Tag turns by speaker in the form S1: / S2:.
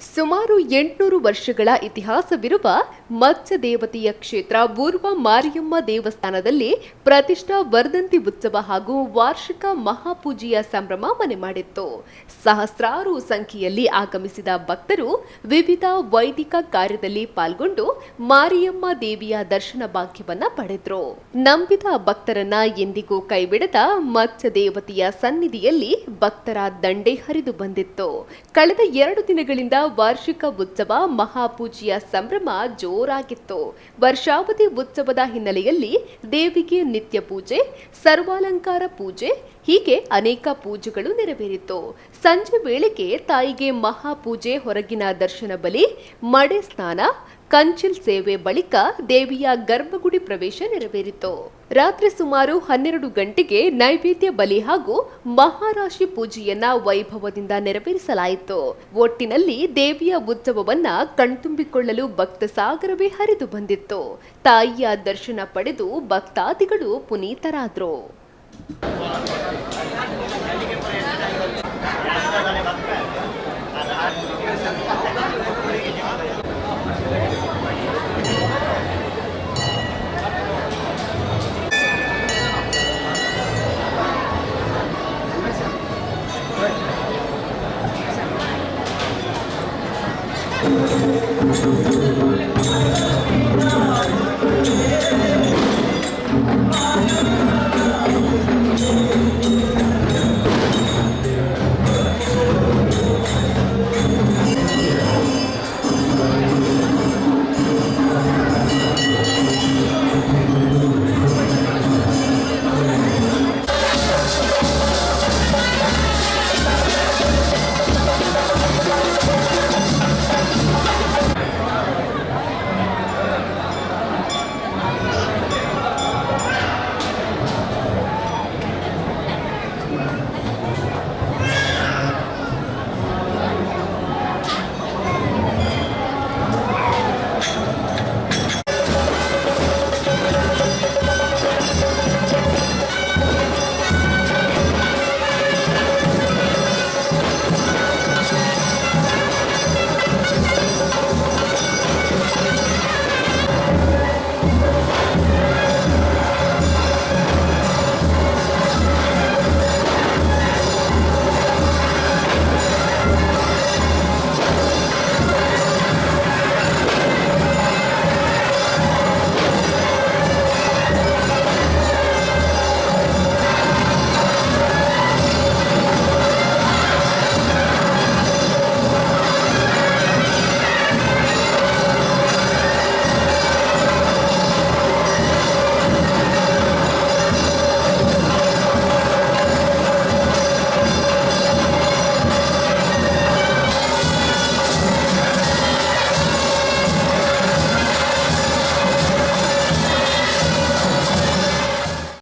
S1: ಸುಮಾರು 800 ವರ್ಷಗಳ ಇತಿಹಾಸವಿರುವ ಮತ್ಸ್ಯದೇವತೆಯ ಕ್ಷೇತ್ರ ಬೂರ್ವ ಮಾರಿಯಮ್ಮ ದೇವಸ್ಥಾನದಲ್ಲಿ ಪ್ರತಿಷ್ಠಾ ವರ್ಧಂತಿ ಉತ್ಸವ ಹಾಗೂ ವಾರ್ಷಿಕ ಮಹಾಪೂಜೆಯ ಸಂಭ್ರಮ ಮನೆ ಮಾಡಿತ್ತು. ಸಹಸ್ರಾರು ಸಂಖ್ಯೆಯಲ್ಲಿ ಆಗಮಿಸಿದ ಭಕ್ತರು ವಿವಿಧ ವೈದಿಕ ಕಾರ್ಯದಲ್ಲಿ ಪಾಲ್ಗೊಂಡು ಮಾರಿಯಮ್ಮ ದೇವಿಯ ದರ್ಶನ ಭಾಗ್ಯವನ್ನ ಪಡೆದ್ರು. ನಂಬಿದ ಭಕ್ತರನ್ನ ಎಂದಿಗೂ ಕೈಬಿಡದ ಮತ್ಸ್ಯದೇವತೆಯ ಸನ್ನಿಧಿಯಲ್ಲಿ ಭಕ್ತರ ದಂಡೆ ಹರಿದು ಬಂದಿತ್ತು. ಕಳೆದ 2 ದಿನಗಳಿಂದ ವಾರ್ಷಿಕ ಉತ್ಸವ ಮಹಾಪೂಜೆಯ ಸಂಭ್ರಮ ಜೋರಾಗಿತ್ತು. ವರ್ಷಾವಧಿ ಉತ್ಸವದ ಹಿನ್ನೆಲೆಯಲ್ಲಿ ದೇವಿಗೆ ನಿತ್ಯ ಪೂಜೆ, ಸರ್ವಾಲಂಕಾರ ಪೂಜೆ ಹೀಗೆ ಅನೇಕ ಪೂಜೆಗಳು ನೆರವೇರಿತು. ಸಂಜೆ ವೇಳೆಗೆ ತಾಯಿಗೆ ಮಹಾಪೂಜೆ, ಹೊರಗಿನ ದರ್ಶನ ಬಲಿ, ಮಡೆ ಸ್ನಾನ, ಕಂಚಿಲ್ ಸೇವೆ ಬಳಿಕ ದೇವಿಯ ಗರ್ಭಗುಡಿ ಪ್ರವೇಶ ನೆರವೇರಿತು. ರಾತ್ರಿ ಸುಮಾರು 12 ಗಂಟೆಗೆ ನೈವೇದ್ಯ ಬಲಿ ಹಾಗೂ ಮಹಾರಾಶಿ ಪೂಜೆಯನ್ನ ವೈಭವದಿಂದ ನೆರವೇರಿಸಲಾಯಿತು. ಒಟ್ಟಿನಲ್ಲಿ ದೇವಿಯ ಉತ್ಸವವನ್ನ ಕಣ್ತುಂಬಿಕೊಳ್ಳಲು ಭಕ್ತ ಸಾಗರವೇ ಹರಿದು ಬಂದಿತ್ತು. ತಾಯಿಯ ದರ್ಶನ ಪಡೆದು ಭಕ್ತಾದಿಗಳು ಪುನೀತರಾದ್ರು. Thank you.